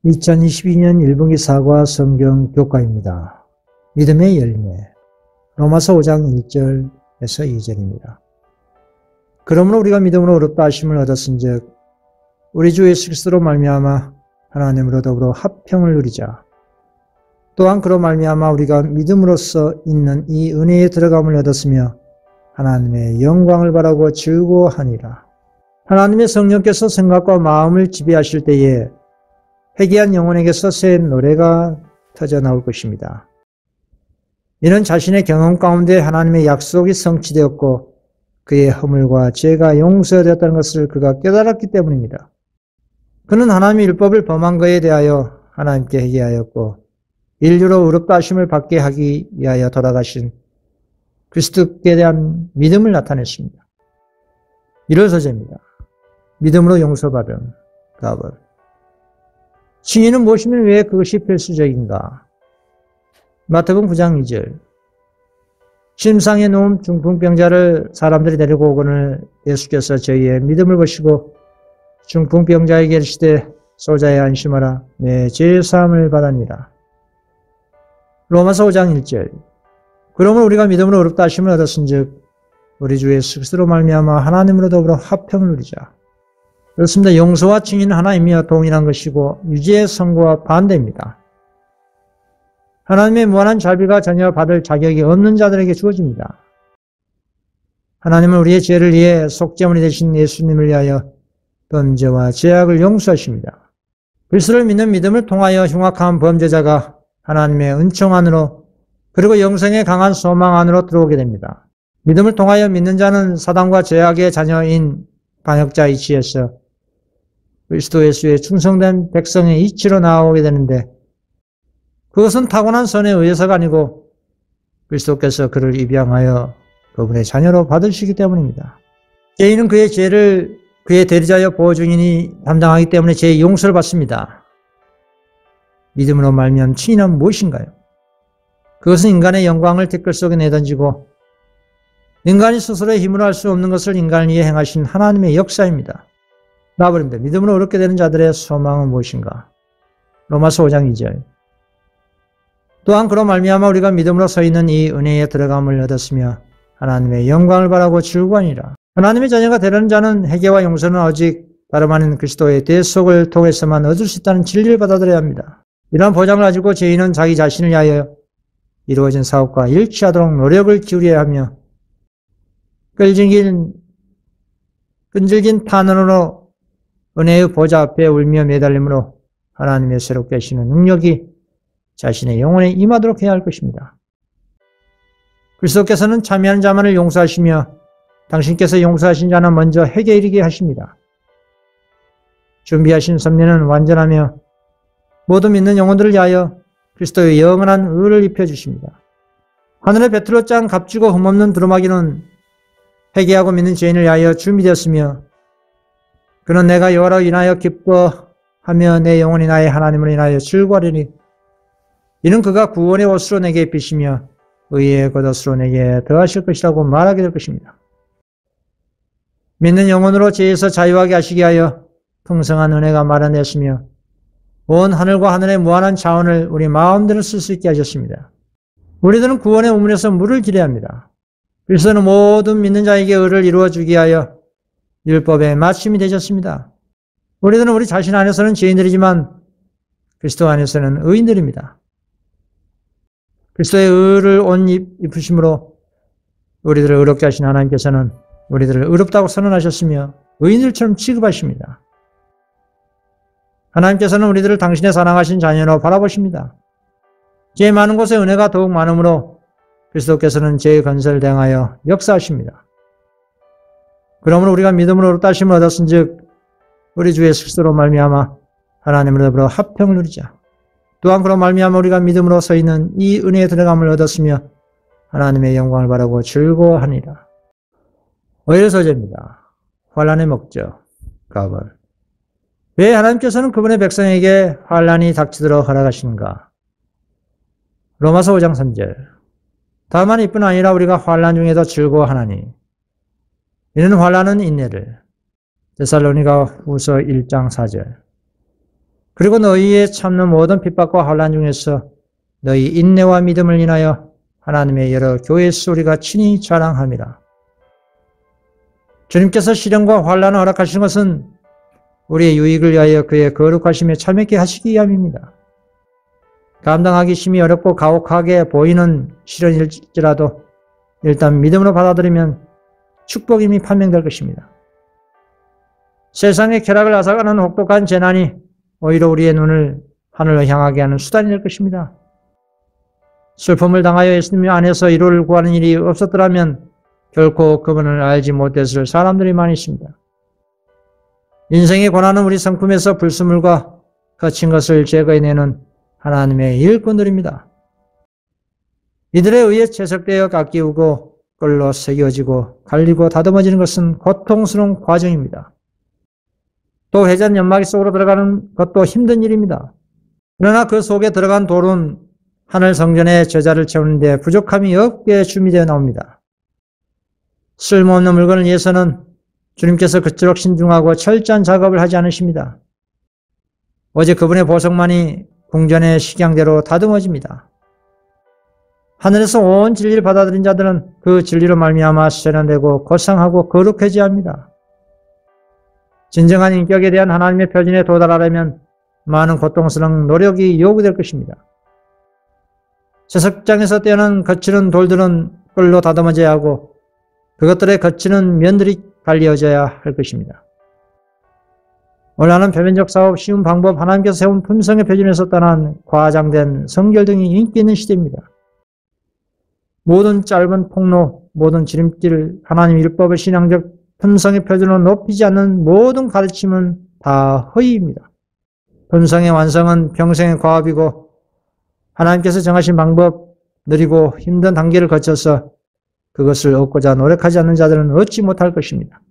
2022년 1분기 사과 성경 교과입니다. 믿음의 열매 로마서 5장 1절에서 2절입니다. 그러므로 우리가 믿음으로 의롭다 하심을 얻었은즉 우리 주 예수 그리스도로 말미암아 하나님으로 더불어 합평을 누리자. 또한 그로 말미암아 우리가 믿음으로써 있는 이 은혜에 들어감을 얻었으며 하나님의 영광을 바라고 즐거워하니라. 하나님의 성령께서 생각과 마음을 지배하실 때에 회개한 영혼에게서 새 노래가 터져 나올 것입니다. 이는 자신의 경험 가운데 하나님의 약속이 성취되었고 그의 허물과 죄가 용서되었다는 것을 그가 깨달았기 때문입니다. 그는 하나님의 율법을 범한 것에 대하여 하나님께 회개하였고 인류로 의롭다 하심을 받게 하기 위하여 돌아가신 그리스도께 대한 믿음을 나타냈습니다. 1월 소제입니다. 믿음으로 용서받은 가벌. 칭의는 무엇이면 왜 그것이 필수적인가? 마태복음 9장 2절. 침상에 누운 중풍병자를 사람들이 데리고 오거늘 예수께서 저희의 믿음을 보시고 중풍병자에게 이르시되 소자에 안심하라 내 죄 사함을 받았니라. 로마서 5장 1절. 그러므로 우리가 믿음으로 의롭다 하심을 얻었은즉 우리 주 예수 그리스도로 말미암아 하나님으로 더불어 합평을 누리자. 그렇습니다. 용서와 칭의는 하나이며 동일한 것이고 유죄의 선고와 반대입니다. 하나님의 무한한 자비가 전혀 받을 자격이 없는 자들에게 주어집니다. 하나님은 우리의 죄를 위해 속죄물이 되신 예수님을 위하여 범죄와 죄악을 용서하십니다. 그리스도를 믿는 믿음을 통하여 흉악한 범죄자가 하나님의 은총 안으로 그리고 영생의 강한 소망 안으로 들어오게 됩니다. 믿음을 통하여 믿는 자는 사단과 죄악의 자녀인 반역자 이치에서 그리스도 예수의 충성된 백성의 이치로 나오게 되는데 그것은 타고난 선에 의해서가 아니고 그리스도께서 그를 입양하여 그분의 자녀로 받으시기 때문입니다. 죄인은 그의 죄를 그의 대리자여 보호중인이 담당하기 때문에 죄의 용서를 받습니다. 믿음으로 말미암은 칭의는 무엇인가요? 그것은 인간의 영광을 댓글 속에 내던지고 인간이 스스로의 힘으로 할 수 없는 것을 인간을 위해 행하신 하나님의 역사입니다. 나버립니다. 믿음으로 어렵게 되는 자들의 소망은 무엇인가? 로마서 5장 2절. 또한 그로 말미암아 우리가 믿음으로 서 있는 이 은혜에 들어감을 얻었으며 하나님의 영광을 바라고 즐거워하니라. 하나님의 자녀가 되려는 자는 회개와 용서는 오직 다름 아닌 그리스도의 대속을 통해서만 얻을 수 있다는 진리를 받아들여야 합니다. 이러한 보장을 가지고 죄인은 자기 자신을 위하여 이루어진 사업과 일치하도록 노력을 기울여야 하며 끈질긴 탄원으로 은혜의 보좌 앞에 울며 매달림으로 하나님의 새롭게 하시는 능력이 자신의 영혼에 임하도록 해야 할 것입니다. 그리스도께서는 참여하는 자만을 용서하시며 당신께서 용서하신 자는 먼저 회개에 이르게 하십니다. 준비하신 섭리는 완전하며 모두 믿는 영혼들을 위하여 그리스도의 영원한 의를 입혀주십니다. 하늘의 베트로 짠 값지고 흠없는 두루마기는 회개하고 믿는 죄인을 위하여 준비되었으며 그는 내가 여호와로 인하여 기뻐하며 내 영혼이 나의 하나님을 인하여 즐거워하리니 이는 그가 구원의 옷으로 내게 입히시며 의의 겉옷으로 내게 더하실 것이라고 말하게 될 것입니다. 믿는 영혼으로 죄에서 자유하게 하시게 하여 풍성한 은혜가 마련되었으며 온 하늘과 하늘의 무한한 자원을 우리 마음대로 쓸 수 있게 하셨습니다. 우리들은 구원의 우물에서 물을 기려야 합니다. 그리스도는 모든 믿는 자에게 의를 이루어 주기 위하여 율법의 마침이 되셨습니다. 우리들은 우리 자신 안에서는 죄인들이지만 그리스도 안에서는 의인들입니다. 그리스도의 의를 옷 입으심으로 우리들을 의롭게 하신 하나님께서는 우리들을 의롭다고 선언하셨으며 의인들처럼 취급하십니다. 하나님께서는 우리들을 당신의 사랑하신 자녀로 바라보십니다. 죄 많은 곳에 은혜가 더욱 많으므로 그리스도께서는 죄의 건설을 대항하여 역사하십니다. 그러므로 우리가 믿음으로 의롭다 하심을 얻었은즉 우리 주 예수 그리스도로 말미암아 하나님으로 더불어 합평을 누리자. 또한 그로 말미암아 우리가 믿음으로 서 있는 이 은혜에 들어감을 얻었으며 하나님의 영광을 바라고 즐거워하니라. 5일 소제입니다. 환난의 목적, 가벌. 왜 하나님께서는 그분의 백성에게 환난이 닥치도록 허락하시는가? 로마서 5장 3절. 다만 이뿐 아니라 우리가 환난 중에도 즐거워하나니 이는 환난은 인내를. 데살로니가 후서 1장 4절. 그리고 너희의 참는 모든 핍박과 환난 중에서 너희 인내와 믿음을 인하여 하나님의 여러 교회에서 우리가 친히 자랑함이라. 주님께서 시련과 환난을 허락하시는 것은 우리의 유익을 위하여 그의 거룩하심에 참여케 하시기 위함입니다. 감당하기 심히 어렵고 가혹하게 보이는 시련일지라도 일단 믿음으로 받아들이면 축복임이 판명될 것입니다. 세상의 쾌락을 앗아가는 혹독한 재난이 오히려 우리의 눈을 하늘로 향하게 하는 수단이 될 것입니다. 슬픔을 당하여 예수님 안에서 위로를 구하는 일이 없었더라면 결코 그분을 알지 못했을 사람들이 많이 있습니다. 인생의 고난은 우리 성품에서 불순물과 거친 것을 제거해내는 하나님의 일꾼들입니다. 이들에 의해 채석되어 깎이우고 끌로 새겨지고 갈리고 다듬어지는 것은 고통스러운 과정입니다. 또 회전 연막 속으로 들어가는 것도 힘든 일입니다. 그러나 그 속에 들어간 돌은 하늘 성전의 저자를 채우는데 부족함이 없게 준비되어 나옵니다. 쓸모없는 물건을 위해서는 주님께서 그토록 신중하고 철저한 작업을 하지 않으십니다. 오직 그분의 보석만이 궁전의 식양대로 다듬어집니다. 하늘에서 온 진리를 받아들인 자들은 그 진리로 말미암아 세련되고 고상하고 거룩해져야 합니다. 진정한 인격에 대한 하나님의 표준에 도달하려면 많은 고통스러운 노력이 요구될 것입니다. 채석장에서 떼어낸 거치는 돌들은 끌로 다듬어져야 하고 그것들의 거치는 면들이 갈려져야 할 것입니다. 원하는 표면적 사업, 쉬운 방법, 하나님께서 세운 품성의 표준에서 떠난 과장된 성결 등이 인기 있는 시대입니다. 모든 짧은 폭로, 모든 지름길, 하나님 율법의 신앙적 품성의 표준으로 높이지 않는 모든 가르침은 다 허위입니다. 품성의 완성은 평생의 과업이고 하나님께서 정하신 방법, 느리고 힘든 단계를 거쳐서 그것을 얻고자 노력하지 않는 자들은 얻지 못할 것입니다.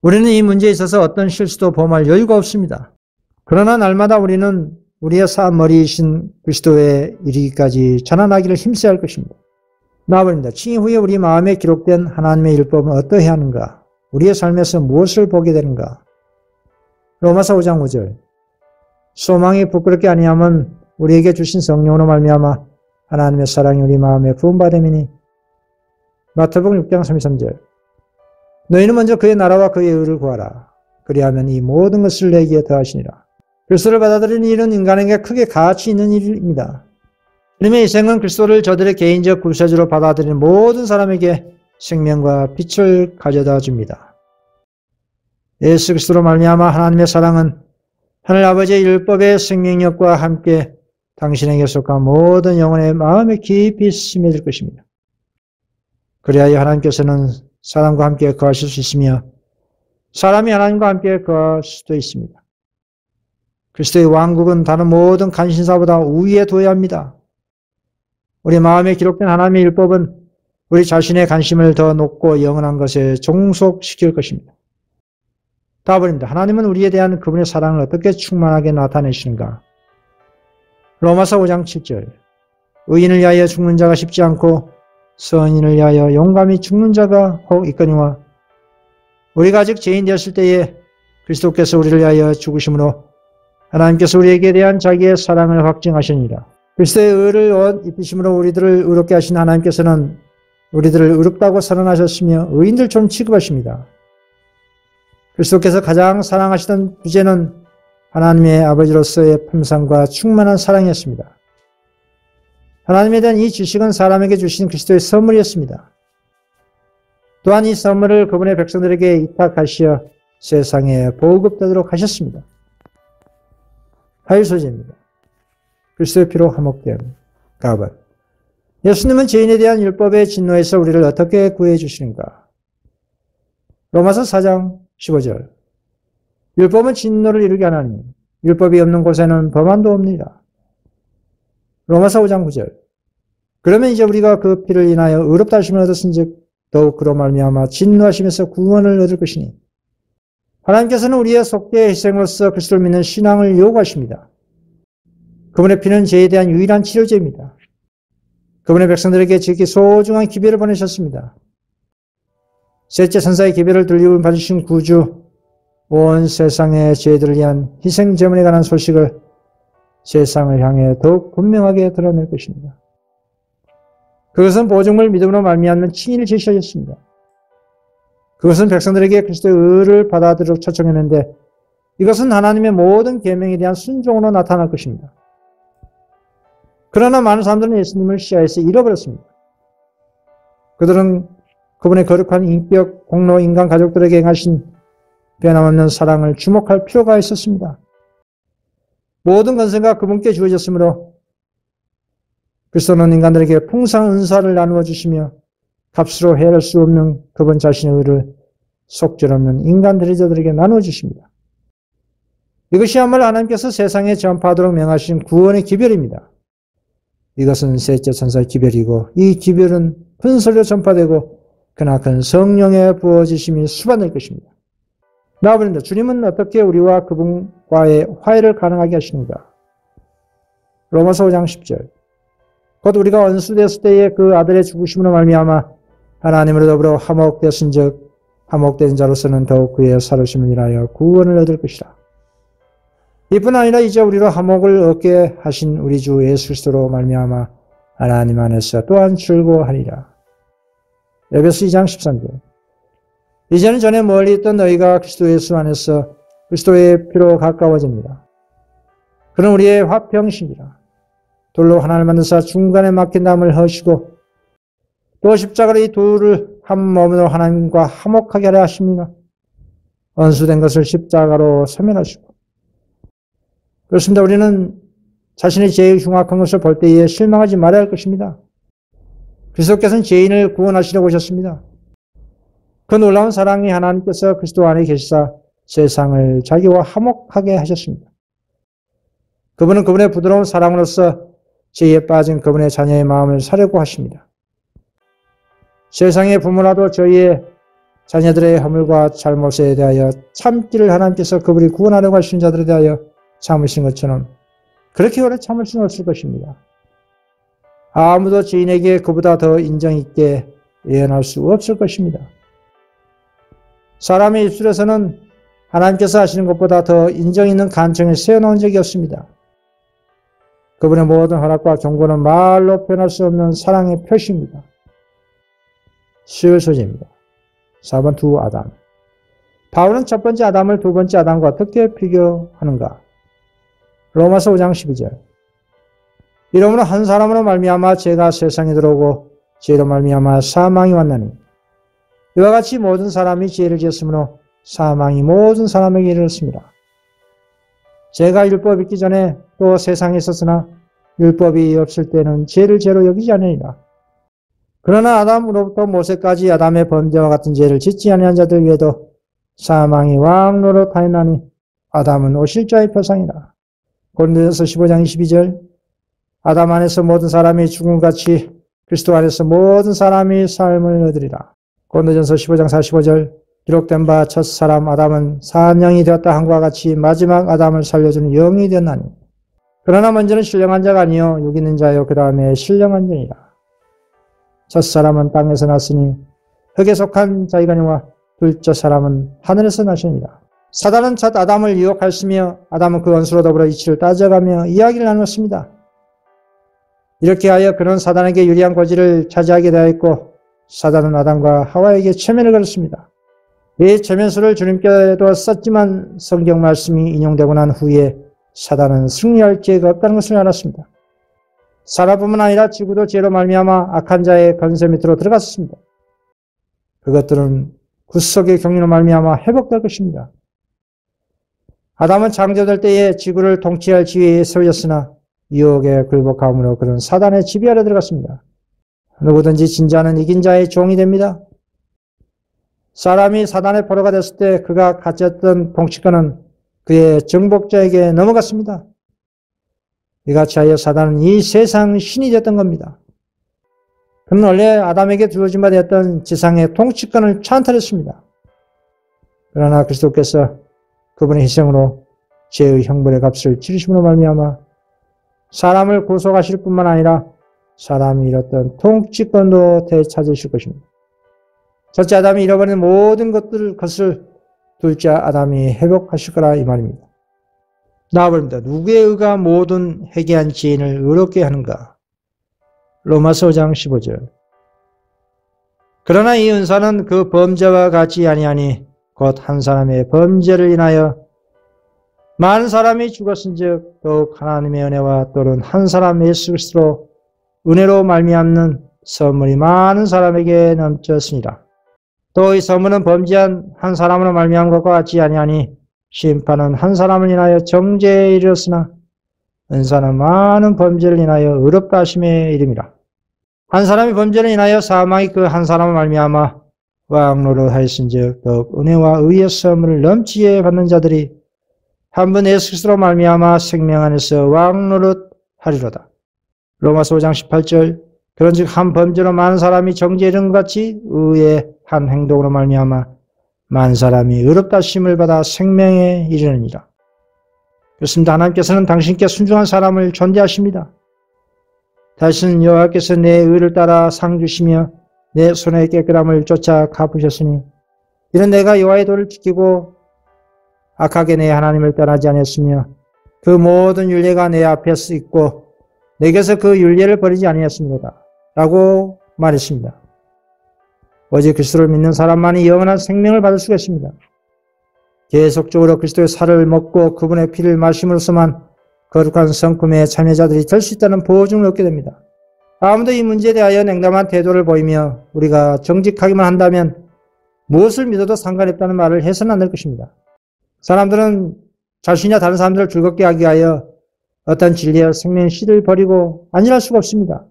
우리는 이 문제에 있어서 어떤 실수도 범할 여유가 없습니다. 그러나 날마다 우리는 우리의 사머리이신 그리스도에 이르기까지 자라나기를 힘써야 할 것입니다. 나아버립니다. 칭의 후에 우리 마음에 기록된 하나님의 율법은 어떠해야 하는가? 우리의 삶에서 무엇을 보게 되는가? 로마서 5장 5절 소망이 부끄럽게 아니하면 우리에게 주신 성령으로 말미암아 하나님의 사랑이 우리 마음에 부음받음이니 마태복음 6장 33절 너희는 먼저 그의 나라와 그의 의를 구하라. 그리하면 이 모든 것을 내게 더하시니라. 그리스도를 받아들이는 일은 인간에게 크게 가치 있는 일입니다. 주님의 희생은 그리스도를 저들의 개인적 구세주로 받아들이는 모든 사람에게 생명과 빛을 가져다 줍니다. 예수 그리스도로 말미암아 하나님의 사랑은 하늘 아버지의 율법의 생명력과 함께 당신에게 속한 모든 영혼의 마음에 깊이 스며들 것입니다. 그리하여 하나님께서는 사람과 함께 거하실 수 있으며 사람이 하나님과 함께 거할 수도 있습니다. 그리스도의 왕국은 다른 모든 간신사보다 우위에 둬야 합니다. 우리 마음에 기록된 하나님의 율법은 우리 자신의 관심을 더 높고 영원한 것에 종속시킬 것입니다. 답입니다. 하나님은 우리에 대한 그분의 사랑을 어떻게 충만하게 나타내시는가? 로마서 5장 7절 의인을 위하여 죽는 자가 쉽지 않고 선인을 위하여 용감히 죽는 자가 혹 있거니와 우리가 아직 죄인 되었을 때에 그리스도께서 우리를 위하여 죽으심으로 하나님께서 우리에게 대한 자기의 사랑을 확증하시니라. 그리스도의 의를 옷 입히심으로 우리들을 의롭게 하신 하나님께서는 우리들을 의롭다고 선언하셨으며 의인들처럼 취급하십니다. 그리스도께서 가장 사랑하시던 주제는 하나님의 아버지로서의 품성과 충만한 사랑이었습니다. 하나님에 대한 이 지식은 사람에게 주신 그리스도의 선물이었습니다. 또한 이 선물을 그분의 백성들에게 이탁하시어 세상에 보급되도록 하셨습니다. 8소제입니다. 그리스도의 피로 화목된 가발. 예수님은 죄인에 대한 율법의 진노에서 우리를 어떻게 구해 주시는가? 로마서 4장 15절 율법은 진노를 이루게 하나니 율법이 없는 곳에는 범한도 없느니라. 로마서 5장 9절 그러면 이제 우리가 그 피를 인하여 의롭다 하심을 얻었은즉 더욱 그로 말미암아 진노하심에서 구원을 얻을 것이니 하나님께서는 우리의 속죄의 희생으로서 그리스도를 믿는 신앙을 요구하십니다. 그분의 피는 죄에 대한 유일한 치료제입니다. 그분의 백성들에게 지극히 소중한 기별을 보내셨습니다. 셋째 천사의 기별을 들리고 받으신 구주 온 세상의 죄들을 위한 희생제물에 관한 소식을 세상을 향해 더욱 분명하게 드러낼 것입니다. 그것은 보증을 믿음으로 말미암는 칭의를 제시하였습니다. 그것은 백성들에게 그리스도의 의를 받아들이도록 초청했는데 이것은 하나님의 모든 계명에 대한 순종으로 나타날 것입니다. 그러나 많은 사람들은 예수님을 시야에서 잃어버렸습니다. 그들은 그분의 거룩한 인격, 공로, 인간 가족들에게 행하신 변함없는 사랑을 주목할 필요가 있었습니다. 모든 권세가 그분께 주어졌으므로 그리스도는 인간들에게 풍성한 은사를 나누어 주시며 값으로 헤아릴 수 없는 그분 자신의 의를 속절없는 인간 대리자들에게 나누어 주십니다. 이것이야말로 하나님께서 세상에 전파하도록 명하신 구원의 기별입니다. 이것은 셋째 천사의 기별이고 이 기별은 큰 소리로 전파되고 그나큰 성령의 부어지심이 수반될 것입니다. 나아버린다. 주님은 어떻게 우리와 그분과의 화해를 가능하게 하시는가? 로마서 5장 10절. 곧 우리가 원수되었을 때에 그 아들의 죽으심으로 말미암아 하나님으로 더불어 화목되었은즉 화목된 자로서는 더욱 그의 살으심을 인하여 구원을 얻을 것이라. 이뿐 아니라 이제 우리로 화목을 얻게 하신 우리 주 예수 그리스도로 말미암아 하나님 안에서 또한 즐거워하리라. 에베소 2장 13절. 이제는 전에 멀리 있던 너희가 그리스도 예수 안에서 그리스도의 피로 가까워집니다. 그는 우리의 화평이시니라. 돌로 하나를 만드사 중간에 막힌 담을 허시고 또 십자가로 이 둘을 한 몸으로 하나님과 화목하게 하려 하십니다. 원수된 것을 십자가로 소멸하시고. 그렇습니다. 우리는 자신의 죄의 흉악한 것을 볼 때에 실망하지 말아야 할 것입니다. 그리스도께서는 죄인을 구원하시려고 오셨습니다. 그 놀라운 사랑이 하나님께서 그리스도 안에 계시사 세상을 자기와 화목하게 하셨습니다. 그분은 그분의 부드러운 사랑으로서 죄에 빠진 그분의 자녀의 마음을 사려고 하십니다. 세상의 부모라도 저희의 자녀들의 허물과 잘못에 대하여 참기를 하나님께서 그분이 구원하려고 하시는 자들에 대하여 참으신 것처럼 그렇게 오래 참을 수는 없을 것입니다. 아무도 죄인에게 그보다 더 인정 있게 예언할 수 없을 것입니다. 사람의 입술에서는 하나님께서 하시는 것보다 더 인정 있는 간청을 세워놓은 적이 없습니다. 그분의 모든 허락과 경고는 말로 표현할 수 없는 사랑의 표시입니다. 수요일 소재입니다. 4번 두 아담. 바울은 첫 번째 아담을 두 번째 아담과 어떻게 비교하는가? 로마서 5장 12절. 이러므로 한 사람으로 말미암아 죄가 세상에 들어오고 죄로 말미암아 사망이 왔나니 이와 같이 모든 사람이 죄를 지었으므로 사망이 모든 사람에게 이르렀습니다. 죄가 율법이 있기 전에 또 세상에 있었으나 율법이 없을 때는 죄를 죄로 여기지 않으리라. 그러나 아담으로부터 모세까지 아담의 범죄와 같은 죄를 짓지 아니한 자들 위에도 사망이 왕노릇하였나니 아담은 오실자의 표상이라. 고린도전서 15장 22절. 아담 안에서 모든 사람이 죽음같이 그리스도 안에서 모든 사람이 삶을 얻으리라. 고린도전서 15장 45절. 기록된 바 첫 사람 아담은 사한 영이 되었다 한과 같이 마지막 아담을 살려주는 영이 되었나니 그러나 먼저는 신령한 자가 아니요 육 있는 자요 그 다음에 신령한 자니라. 첫 사람은 땅에서 났으니 흙에 속한 자이거니와 둘째 사람은 하늘에서 나시니라. 사단은 첫 아담을 유혹하였으며 아담은 그 원수로 더불어 이치를 따져가며 이야기를 나눴습니다. 이렇게 하여 그는 사단에게 유리한 고지를 차지하게 되었고 사단은 아담과 하와에게 체면을 걸었습니다. 이 체면수를 주님께도 썼지만 성경 말씀이 인용되고 난 후에 사단은 승리할 기회가 없다는 것을 알았습니다. 사람뿐만 아니라 지구도 죄로 말미암아 악한 자의 권세 밑으로 들어갔습니다. 그것들은 구속의 경륜으로 말미암아 회복될 것입니다. 아담은 창조될 때에 지구를 통치할 지위에 세워졌으나 유혹에 굴복함으로 그는 사단의 지배 아래 들어갔습니다. 누구든지 진자는 이긴 자의 종이 됩니다. 사람이 사단의 포로가 됐을 때 그가 가졌던 통치권은 그의 정복자에게 넘어갔습니다. 이같이 하여 사단은 이 세상 신이 됐던 겁니다. 그는 원래 아담에게 주어진 바 되었던 지상의 통치권을 찬탈했습니다. 그러나 그리스도께서 그분의 희생으로 죄의 형벌의 값을 치르심으로 말미암아 사람을 구속하실 뿐만 아니라 사람이 잃었던 통치권도 되찾으실 것입니다. 첫째 아담이 잃어버린 모든 것을 둘째 아담이 회복하실 거라 이 말입니다. 나아버립니다. 누구의 의가 모든 회개한 지인을 의롭게 하는가? 로마서 5장 15절. 그러나 이 은사는 그 범죄와 같지 아니하니 곧 한 사람의 범죄를 인하여 많은 사람이 죽었은즉 더욱 하나님의 은혜와 또는 한 사람 예수 그리스도로 은혜로 말미암는 선물이 많은 사람에게 넘쳤으니라. 또 이 선물은 범죄한 한 사람으로 말미암은 것과 같지 아니하니 심판은 한 사람을 인하여 정죄에 이르렀으나 은사는 많은 범죄를 인하여 의롭다 하심에 이름이라. 한 사람이 범죄를 인하여 사망이 그 한 사람을 말미암아 왕노릇하였은즉 더욱 은혜와 의의 선물을 넘치게 받는 자들이 한 번 예수 그리스도로 말미암아 생명 안에서 왕노릇하리로다. 로마서 5장 18절. 그런즉 한 범죄로 많은 사람이 정죄에 이른 것 같이 의의 한 행동으로 말미암아 많은 사람이 의롭다 하심을 받아 생명에 이르느니라. 그렇습니다. 하나님께서는 당신께 순종한 사람을 존대하십니다. 다시는 여호와께서 내 의를 따라 상 주시며 내 손의 깨끗함을 쫓아 갚으셨으니 이는 내가 여호와의 도를 지키고 악하게 내 하나님을 떠나지 않았으며 그 모든 율례가 내 앞에 있고 내게서 그 율례를 버리지 아니했습니다. 라고 말했습니다. 오직 그리스도를 믿는 사람만이 영원한 생명을 받을 수가 있습니다. 계속적으로 그리스도의 살을 먹고 그분의 피를 마심으로써만 거룩한 성품의 참여자들이 될 수 있다는 보증을 얻게 됩니다. 아무도 이 문제에 대하여 냉담한 태도를 보이며 우리가 정직하기만 한다면 무엇을 믿어도 상관없다는 말을 해서는 안 될 것입니다. 사람들은 자신이나 다른 사람들을 즐겁게 하기 위하여 어떤 진리와 생명의 씨를 버리고 안일할 수가 없습니다.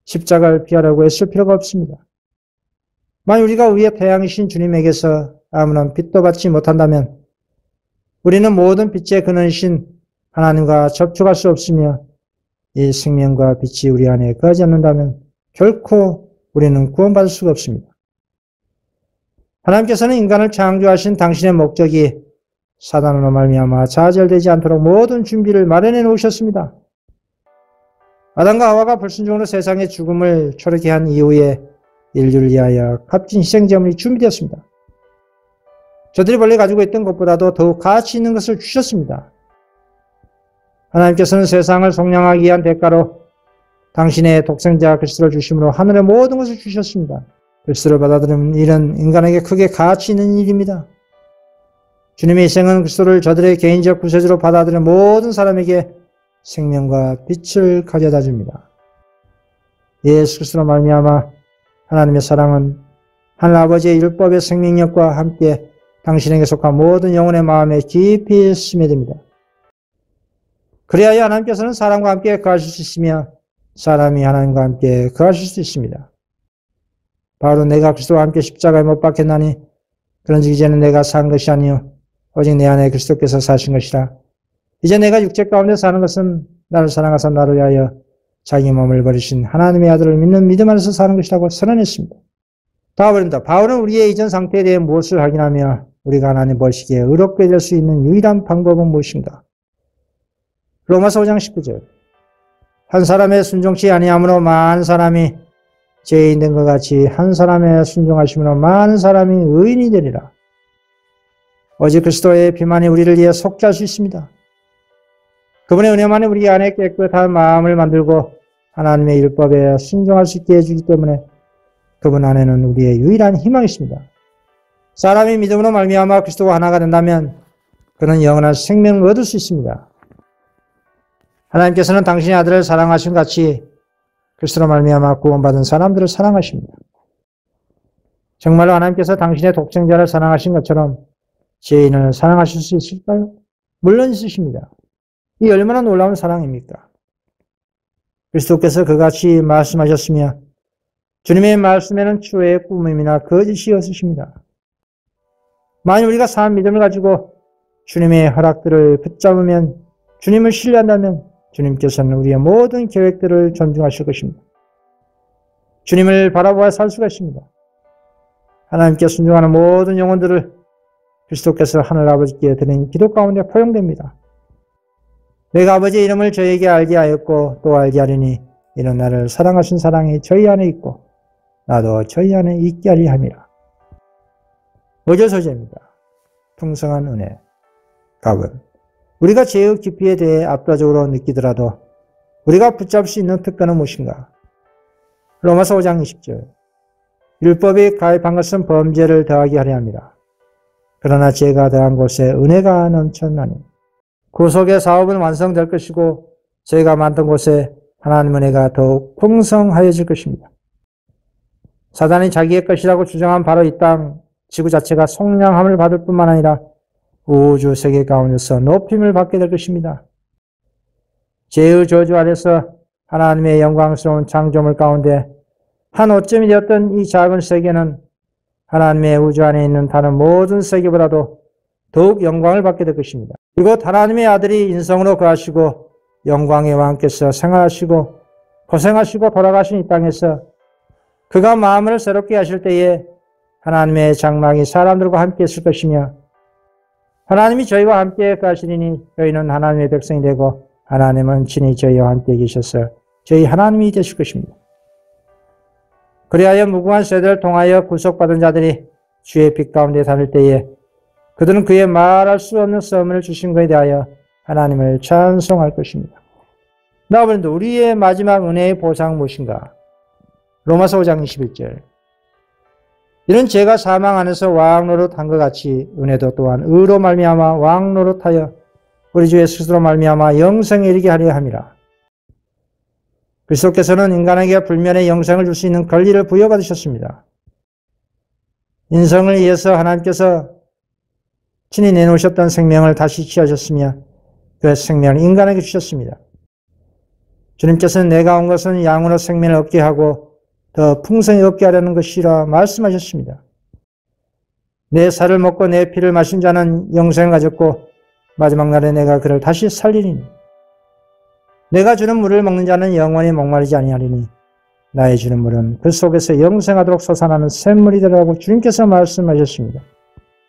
십자가를 피하려고 애쓸 필요가 없습니다. 만약 우리가 우리의 태양이신 주님에게서 아무런 빛도 받지 못한다면 우리는 모든 빛의 근원이신 하나님과 접촉할 수 없으며 이 생명과 빛이 우리 안에 거하지 않는다면 결코 우리는 구원받을 수가 없습니다. 하나님께서는 인간을 창조하신 당신의 목적이 사단으로 말미암아 좌절되지 않도록 모든 준비를 마련해 놓으셨습니다. 아담과 하와가 불순종으로 세상의 죽음을 초래케 한 이후에 인류를 위하여 값진 희생제물이 준비되었습니다. 저들이 원래 가지고 있던 것보다도 더욱 가치 있는 것을 주셨습니다. 하나님께서는 세상을 속량하기 위한 대가로 당신의 독생자 그리스도를 주심으로 하늘의 모든 것을 주셨습니다. 그리스도를 받아들이는 일은 인간에게 크게 가치 있는 일입니다. 주님의 희생은 그리스도를 저들의 개인적 구세주로 받아들이는 모든 사람에게 생명과 빛을 가져다 줍니다. 예수 그리스도로 말미암아 하나님의 사랑은 하늘 아버지의 율법의 생명력과 함께 당신에게 속한 모든 영혼의 마음에 깊이 스며듭니다. 그리하여 하나님께서는 사람과 함께 거하실 수 있으며 사람이 하나님과 함께 거하실 수 있습니다. 바로 내가 그리스도와 함께 십자가에 못 박혔나니 그런즉 이제는 내가 산 것이 아니요 오직 내 안에 그리스도께서 사신 것이라. 이제 내가 육체 가운데 사는 것은 나를 사랑하사 나를 위하여 자기 몸을 버리신 하나님의 아들을 믿는 믿음 안에서 사는 것이라고 선언했습니다. 다음입니다. 바울은 우리의 이전 상태에 대해 무엇을 확인하며 우리가 하나님 보시기에 의롭게 될 수 있는 유일한 방법은 무엇인가? 로마서 5장 19절. 한 사람의 순종치 아니함으로 많은 사람이 죄인 된 것 같이 한 사람의 순종하심으로 많은 사람이 의인이 되리라. 오직 그리스도의 피만이 우리를 위해 속죄할 수 있습니다. 그분의 은혜만이 우리 안에 깨끗한 마음을 만들고 하나님의 율법에 순종할 수 있게 해주기 때문에 그분 안에는 우리의 유일한 희망이 있습니다. 사람이 믿음으로 말미암아 그리스도와 하나가 된다면 그는 영원한 생명을 얻을 수 있습니다. 하나님께서는 당신의 아들을 사랑하신 같이 그리스도로 말미암아 구원받은 사람들을 사랑하십니다. 정말로 하나님께서 당신의 독생자를 사랑하신 것처럼 죄인을 사랑하실 수 있을까요? 물론 있으십니다. 이 얼마나 놀라운 사랑입니까? 그리스도께서 그같이 말씀하셨으며 주님의 말씀에는 추후의 꾸밈이나 거짓이 없으십니다. 만약 우리가 산 믿음을 가지고 주님의 허락들을 붙잡으면 주님을 신뢰한다면 주님께서는 우리의 모든 계획들을 존중하실 것입니다. 주님을 바라보아 살 수가 있습니다. 하나님께 순종하는 모든 영혼들을 그리스도께서 하늘 아버지께 드린 기도 가운데 포용됩니다. 내가 아버지의 이름을 저에게 알게 하였고 또 알게 하리니 이는 나를 사랑하신 사랑이 저희 안에 있고 나도 저희 안에 있게 하리 함이라. 어제 소재입니다. 풍성한 은혜, 값은 우리가 죄의 깊이에 대해 압도적으로 느끼더라도 우리가 붙잡을 수 있는 특권은 무엇인가? 로마서 5장 20절. 율법이 가입한 것은 범죄를 더하게 하려 합니다. 그러나 죄가 더한 곳에 은혜가 넘쳤나니 구속의 사업은 완성될 것이고 죄가 많던 곳에 하나님의 은혜가 더욱 풍성하여질 것입니다. 사단이 자기의 것이라고 주장한 바로 이 땅, 지구 자체가 속량함을 받을 뿐만 아니라 우주 세계 가운데서 높임을 받게 될 것입니다. 죄의 저주 아래서 하나님의 영광스러운 창조물 가운데 한 오점이 되었던 이 작은 세계는 하나님의 우주 안에 있는 다른 모든 세계보다도 더욱 영광을 받게 될 것입니다. 이곳 하나님의 아들이 인성으로 거하시고 영광의 왕께서 생활하시고 고생하시고 돌아가신 이 땅에서 그가 마음을 새롭게 하실 때에 하나님의 장막이 사람들과 함께 있을 것이며 하나님이 저희와 함께 가시리니 저희는 하나님의 백성이 되고 하나님은 친히 저희와 함께 계셔서 저희 하나님이 되실 것입니다. 그리하여 무궁한 세대를 통하여 구속받은 자들이 주의 빛 가운데 다닐 때에 그들은 그의 말할 수 없는 선물을 주신 것에 대하여 하나님을 찬송할 것입니다. 나아버린도 우리의 마지막 은혜의 보상 무엇인가? 로마서 5장 21절. 이런 죄가 사망 안에서 왕 노릇한 것 같이 은혜도 또한 의로 말미암아 왕 노릇하여 우리 주 예수 그리스도로 말미암아 영생에 이르게 하려 함이라. 그리스도께서는 인간에게 불면의 영생을 줄 수 있는 권리를 부여받으셨습니다. 인성을 위해서 하나님께서 친히 내놓으셨던 생명을 다시 취하셨으며 그 생명을 인간에게 주셨습니다. 주님께서는 내가 온 것은 양으로 생명을 얻게 하고 더 풍성히 얻게 하려는 것이라 말씀하셨습니다. 내 살을 먹고 내 피를 마신 자는 영생을 가졌고 마지막 날에 내가 그를 다시 살리리니 내가 주는 물을 먹는 자는 영원히 목마르지 아니하리니 나의 주는 물은 그 속에서 영생하도록 솟아나는 샘물이 되라고 주님께서 말씀하셨습니다.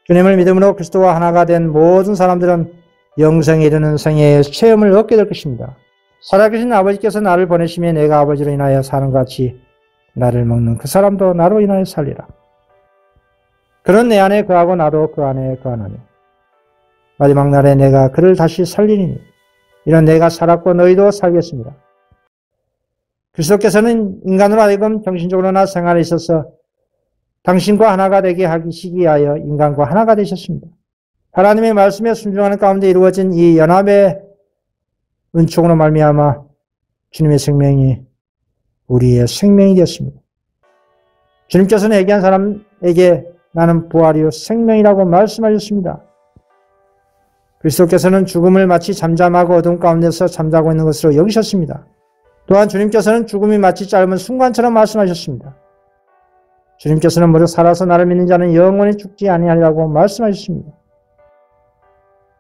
주님을 믿음으로 그리스도와 하나가 된 모든 사람들은 영생에 이르는 생애의 체험을 얻게 될 것입니다. 살아계신 아버지께서 나를 보내시며 내가 아버지로 인하여 사는 것 같이 나를 먹는 그 사람도 나로 인하여 살리라. 그는 내 안에 거하고 나도 그 안에 거하나니 마지막 날에 내가 그를 다시 살리니 이런 내가 살았고 너희도 살겠습니다. 그리스도께서는 인간으로 하여금 정신적으로나 생활에 있어서 당신과 하나가 되게 하시기 위하여 인간과 하나가 되셨습니다. 하나님의 말씀에 순종하는 가운데 이루어진 이 연합의 은총으로 말미암아 주님의 생명이 우리의 생명이 되었습니다. 주님께서는 얘기한 사람에게 나는 부활이요 생명이라고 말씀하셨습니다. 그리스도께서는 죽음을 마치 잠잠하고 어둠 가운데서 잠자고 있는 것으로 여기셨습니다. 또한 주님께서는 죽음이 마치 짧은 순간처럼 말씀하셨습니다. 주님께서는 무릇 살아서 나를 믿는 자는 영원히 죽지 아니하리라고 말씀하셨습니다.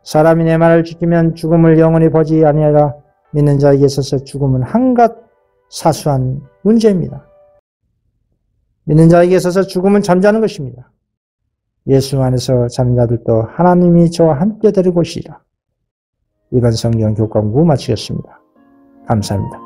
사람이 내 말을 지키면 죽음을 영원히 보지 아니하리라. 믿는 자에게 있어서 죽음은 한갓 사소한 문제입니다. 믿는 자에게 있어서 죽음은 잠자는 것입니다. 예수 안에서 자는 자들도 하나님이 저와 함께 데리고 오시리라. 이번 성경 교과 공부 마치겠습니다. 감사합니다.